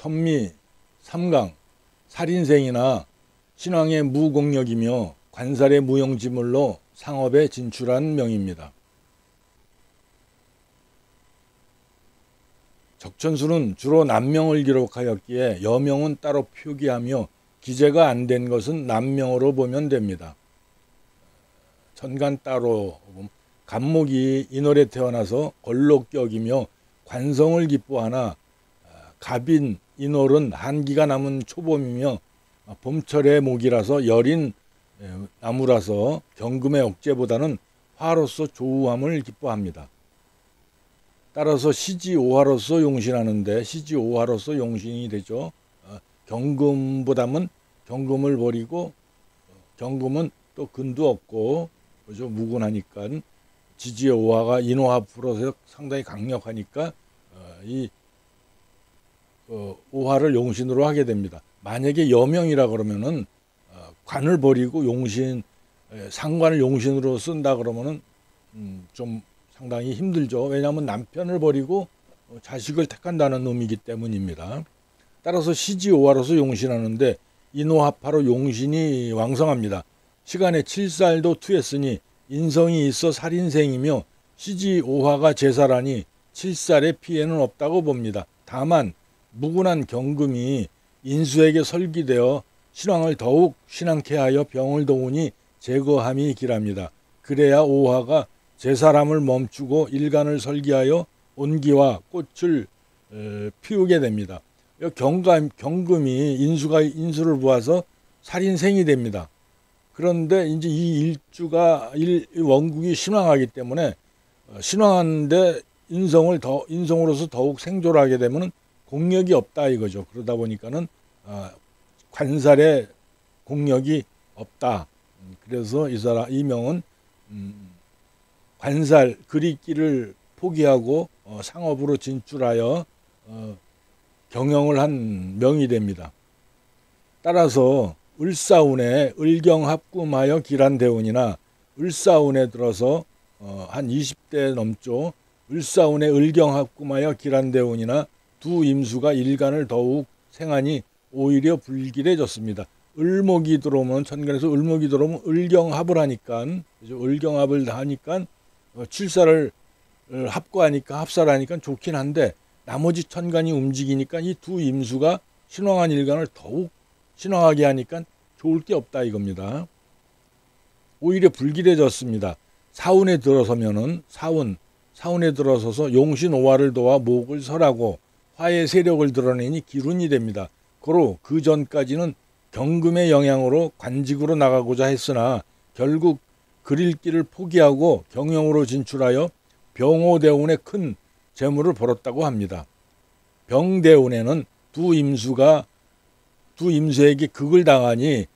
천미, 삼강, 살인생이나 신왕의 무공력이며 관살의 무용지물로 상업에 진출한 명입니다. 적천수는 주로 남명을 기록하였기에 여명은 따로 표기하며 기재가 안 된 것은 남명으로 보면 됩니다. 천간 따로 간목이 인월에 태어나서 걸록격이며 관성을 기뻐하나 갑인 인월은 한기가 남은 초봄이며 봄철의 목이라서 여린 나무라서 경금의 억제보다는 화로서 조우함을 기뻐합니다. 따라서 시지오화로서 용신하는데 시지오화로서 용신이 되죠. 경금보다는 경금을 버리고 경금은 또 근도 없고 그죠? 무근하니까 지지오화가 인호합으로서 상당히 강력하니까 이 오화를 용신으로 하게 됩니다. 만약에 여명이라 그러면은 관을 버리고 용신 상관을 용신으로 쓴다 그러면은 좀 상당히 힘들죠. 왜냐하면 남편을 버리고 자식을 택한다는 의미이기 때문입니다. 따라서 시지오화로서 용신하는데 인호합하로 용신이 왕성합니다. 시간에 7살도 투했으니 인성이 있어 살인생이며 시지오화가 제사라니 7살의 피해는 없다고 봅니다. 다만 무군한 경금이 인수에게 설기되어 신왕을 더욱 신앙케 하여 병을 도우니 제거함이 기랍니다. 그래야 오화가 제사람을 멈추고 일간을 설기하여 온기와 꽃을 피우게 됩니다. 경금이 인수를 보아서 살인생이 됩니다. 그런데 이제 이 원국이 신왕하기 때문에 신왕한데 인성으로서 더욱 생존을 하게 되면 공력이 없다 이거죠. 그러다 보니까는 관살에 공력이 없다. 그래서 이 명은 관살 그리기를 포기하고 상업으로 진출하여 경영을 한 명이 됩니다. 따라서 을사운에 을경합금하여 기란대운이나 을사운에 들어서 한 20대 넘죠. 을사운에 을경합금하여 기란대운이나 두 임수가 일간을 더욱 생하니 오히려 불길해졌습니다. 을목이 들어오면 천간에서 을목이 들어오면 을경합을 하니까 을경합을 하니까 칠사를 합과하니까 합사하니까 좋긴 한데 나머지 천간이 움직이니까 이 두 임수가 신왕한 일간을 더욱 신왕하게 하니까 좋을 게 없다 이겁니다. 오히려 불길해졌습니다. 사운에 들어서면은 사운에 들어서서 용신오화를 도와 목을 설하고 화의 세력을 드러내니 기룬이 됩니다. 고로 그 전까지는 경금의 영향으로 관직으로 나가고자 했으나 결국 그릴길을 포기하고 경영으로 진출하여 병오대운에 큰 재물을 벌었다고 합니다. 병대운에는 두 임수에게 극을 당하니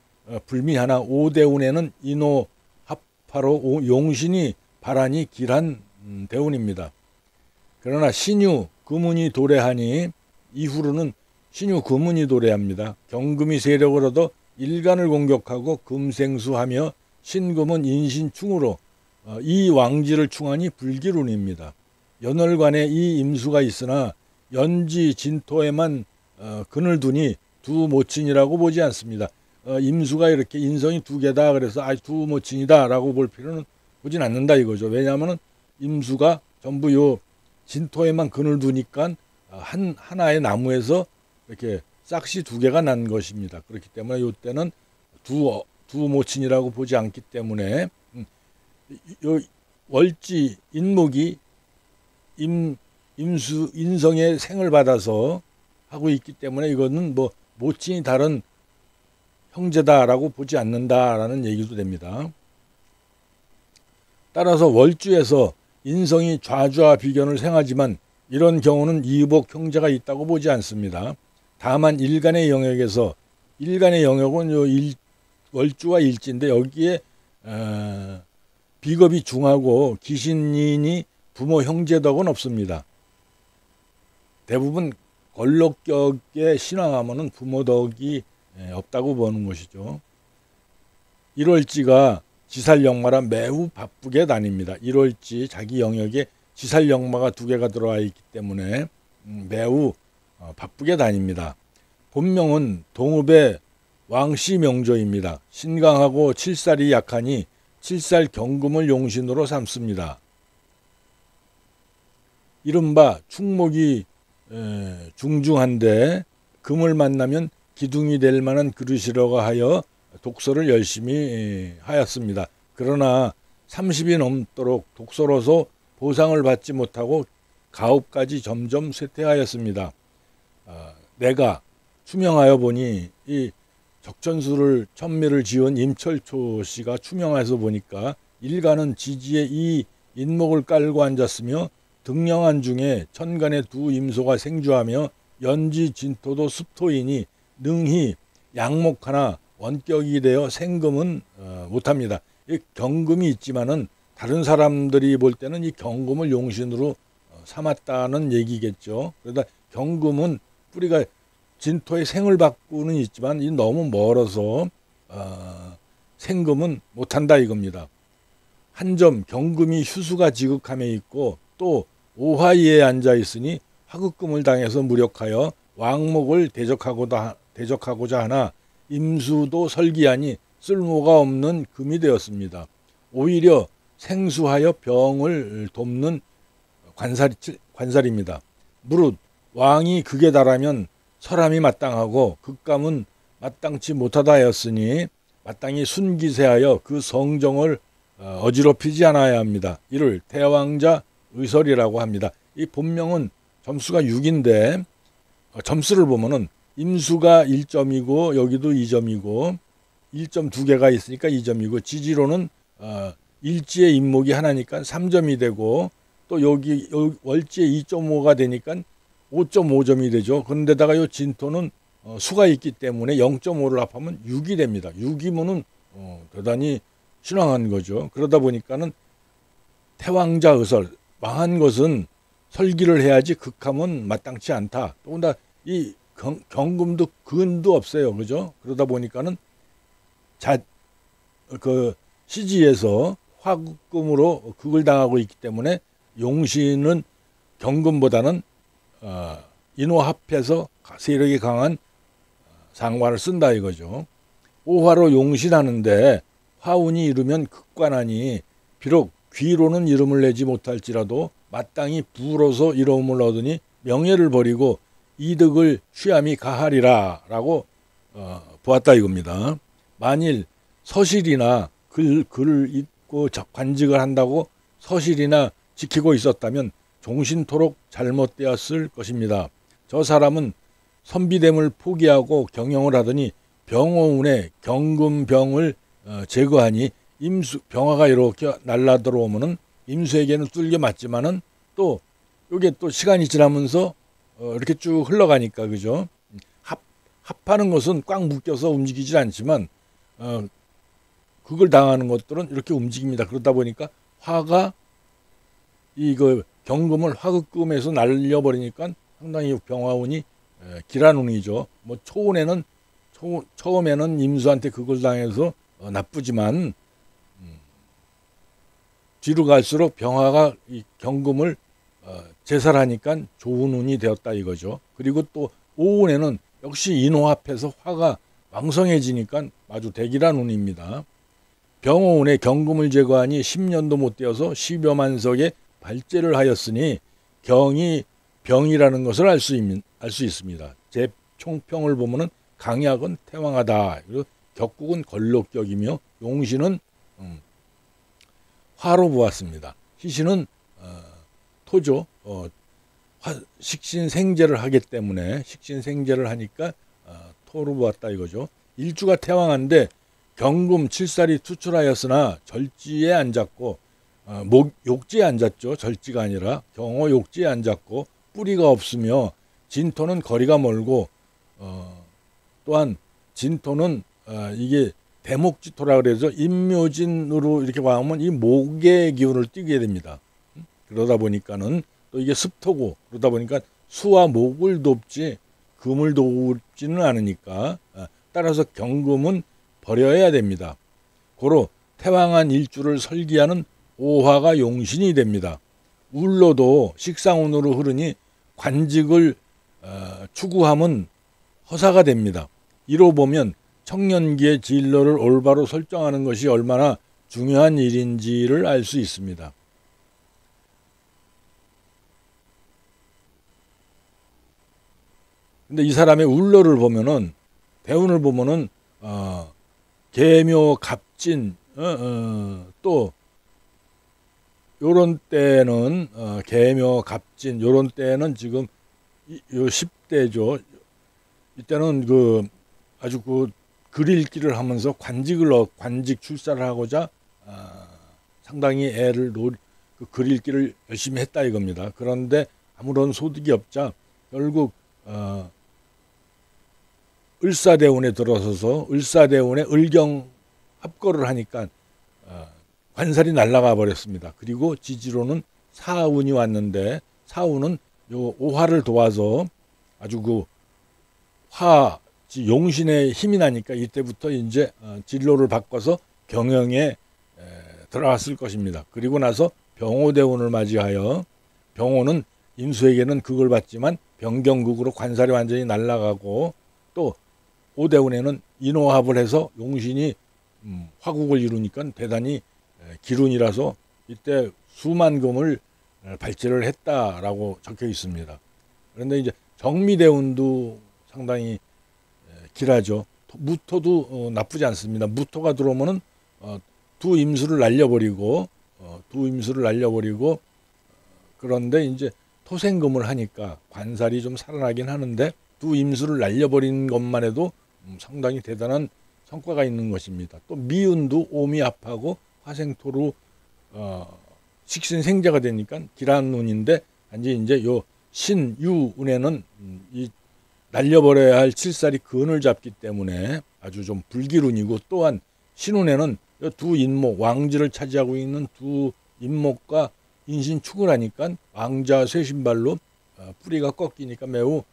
불미하나 오대운에는 인호합파로 용신이 바라니 길한 대운입니다. 그러나 신유 금운이 도래하니 이후로는 신유 금운이 도래합니다. 경금이 세력을 얻어 일간을 공격하고 금생수하며 신금은 인신충으로 이 왕지를 충하니 불기운입니다. 연월관에 이 임수가 있으나 연지 진토에만 근을 두니 두 모친이라고 보지 않습니다. 임수가 이렇게 인성이 두 개다 그래서 두 모친이다 라고 볼 필요는 보진 않는다 이거죠. 왜냐하면 임수가 전부 요 진토에만 근을 두니까 하나의 나무에서 이렇게 싹시 두 개가 난 것입니다. 그렇기 때문에 이때는 두 모친이라고 보지 않기 때문에 월지 인목이 인성의 생을 받아서 하고 있기 때문에 이거는 뭐 모친이 다른 형제다라고 보지 않는다라는 얘기도 됩니다. 따라서 월주에서 인성이 좌좌 비견을 생하지만 이런 경우는 이복 형제가 있다고 보지 않습니다. 다만 일간의 영역에서 일간의 영역은 월주와 일지인데 여기에 비겁이 중하고 기신인이 부모 형제덕은 없습니다. 대부분 걸록격에 신앙하면은 부모덕이 없다고 보는 것이죠. 1월지가 지살역마라 매우 바쁘게 다닙니다. 1월지 자기 영역에 지살역마가 두 개가 들어와 있기 때문에 매우 바쁘게 다닙니다. 본명은 동읍의 왕씨 명조입니다. 신강하고 칠살이 약하니 칠살 경금을 용신으로 삼습니다. 이른바 충목이 중중한데 금을 만나면 기둥이 될 만한 그릇이라고 하여 독서를 열심히 하였습니다. 그러나 30이 넘도록 독서로서 보상을 받지 못하고 가업까지 점점 쇠퇴하였습니다. 내가 추명하여 보니 이 적천수를 천미를 지은 임철초 씨가 추명해서 보니까 일가는 지지에 이 인목을 깔고 앉았으며 등령한 중에 천간에 두 임소가 생주하며 연지 진토도 습토이니 능히 양목 하나 원격이 되어 생금은 못합니다. 이 경금이 있지만은 다른 사람들이 볼 때는 이 경금을 용신으로 삼았다는 얘기겠죠. 그러다 경금은 뿌리가 진토의 생을 바꾸는 있지만 이 너무 멀어서 생금은 못한다 이겁니다. 한 점 경금이 휴수가 지극함에 있고 또 오화이에 앉아 있으니 화극금을 당해서 무력하여 왕목을 대적하고자 하나 임수도 설기하니 쓸모가 없는 금이 되었습니다. 오히려 생수하여 병을 돕는 관살입니다. 무릇 왕이 극에 달하면 설함이 마땅하고 극감은 마땅치 못하다 하였으니 마땅히 순기세하여 그 성정을 어지럽히지 않아야 합니다. 이를 대왕자 의설이라고 합니다. 이 본명은 점수가 6인데 점수를 보면은 임수가 1점이고 여기도 2점이고 1점 2개가 있으니까 2점이고 지지로는 일지의 임목이 하나니까 3점이 되고 또 여기 월지에 2.5가 되니까 5.5점이 되죠. 그런데다가 이 진토는 수가 있기 때문에 0.5를 합하면 6이 됩니다. 6이면은 대단히 신왕한 거죠. 그러다 보니까는 태왕자 의설, 망한 것은 설기를 해야지 극함은 마땅치 않다. 또나 이 경금도 근도 없어요. 그죠? 그러다 보니까는 그 시지에서 화극금으로 극을 당하고 있기 때문에 용신은 경금보다는 인호합해서 세력이 강한 상화를 쓴다 이거죠. 오화로 용신하는데 화운이 이르면 극관하니 비록 귀로는 이름을 내지 못할지라도 마땅히 부로서 이름을 얻으니 명예를 버리고 이득을 취함이 가하리라 라고 보았다 이겁니다. 만일 서실이나 글을 읽고 관직을 한다고 서실이나 지키고 있었다면 종신토록 잘못되었을 것입니다. 저 사람은 선비됨을 포기하고 경영을 하더니 병호운에 경금병을 제거하니 임수 병화가 이렇게 날라 들어오면은 임수에게는 뚫겨 맞지만은 또 이게 또 시간이 지나면서 이렇게 쭉 흘러가니까 그죠? 합하는 것은 꽉 묶여서 움직이질 않지만 그걸 당하는 것들은 이렇게 움직입니다. 그러다 보니까 화가 이거 경금을 화극금에서 날려버리니까 상당히 병화운이 길한 운이죠. 뭐 초운에는 처음에는 임수한테 그걸 당해서 나쁘지만 뒤로 갈수록 병화가 이 경금을 제살하니까 좋은 운이 되었다 이거죠. 그리고 또 오운에는 역시 인호합해서 화가 왕성해지니까 아주 대길한 운입니다. 병호운에 경금을 제거하니 10년도 못 되어서 10여만 석의 발제를 하였으니 경이 병이라는 것을 알 수 있습니다. 제 총평을 보면은 강약은 태왕하다. 그리고 격국은 걸록격이며 용신은 화로 보았습니다. 희신은 토죠. 식신생제를 하기 때문에 식신생제를 하니까 토로 보았다 이거죠. 일주가 태왕한데 경금 7살이 투출하였으나 절지에 앉았고 욕지에 앉았죠. 절지가 아니라 경호 욕지에 앉았고 뿌리가 없으며 진토는 거리가 멀고 또한 진토는 이게 대목지토라 그래서 임묘진으로 이렇게 와보면 이 목의 기운을 띠게 됩니다. 그러다 보니까는 또 이게 습토고 그러다 보니까 수와 목을 돕지 금을 돕지는 않으니까 따라서 경금은 버려야 됩니다. 고로 태왕한 일주를 설기하는 오화가 용신이 됩니다. 울로도 식상운으로 흐르니 관직을 추구함은 허사가 됩니다. 이로 보면 청년기의 진로를 올바로 설정하는 것이 얼마나 중요한 일인지를 알 수 있습니다. 근데 이 사람의 울러를 보면은, 대운을 보면은 계묘 갑진, 또 요런 때는 계묘 갑진 요런 때는 지금 요 10대죠. 이때는 그 아주 그 글 읽기를 하면서 관직 출사를 하고자 상당히 그 글 읽기를 열심히 했다 이겁니다. 그런데 아무런 소득이 없자 결국 을사대운에 들어서서 을사대운에 을경 합거를 하니까 관살이 날아가 버렸습니다. 그리고 지지로는 사운이 왔는데, 사운은 요 오화를 도와서 아주 그 용신의 힘이 나니까 이때부터 이제 진로를 바꿔서 경영에 들어갔을 것입니다. 그리고 나서 병오대운을 맞이하여, 병오는 임수에게는 극을 받지만 병경극으로 관살이 완전히 날아가고, 또 오대운에는 인호합을 해서 용신이 화국을 이루니까 대단히 기룬이라서 이때 수만 금을 발제를 했다라고 적혀 있습니다. 그런데 이제 정미대운도 상당히 길하죠. 무토도 나쁘지 않습니다. 무토가 들어오면은 두 임수를 날려버리고 그런데 이제 토생금을 하니까 관살이 좀 살아나긴 하는데, 두 임수를 날려버린 것만 해도 상당히 대단한 성과가 있는 것입니다. 또 미운도 오미합하고 화생토로 식신생자가 되니까 기란운인데, 단지 이제 요 신유운에는 이 날려버려야 할 칠살이 근을 잡기 때문에 아주 좀 불기운이고, 또한 신운에는 두 인목, 왕지를 차지하고 있는 두 인목과 인신축을 하니까 왕자 쇠신발로 뿌리가 꺾이니까 매우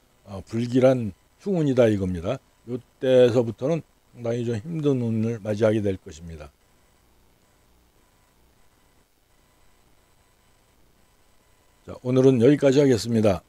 불길한 흉운이다 이겁니다. 이때서부터는 상당히 좀 힘든 운을 맞이하게 될 것입니다. 자, 오늘은 여기까지 하겠습니다.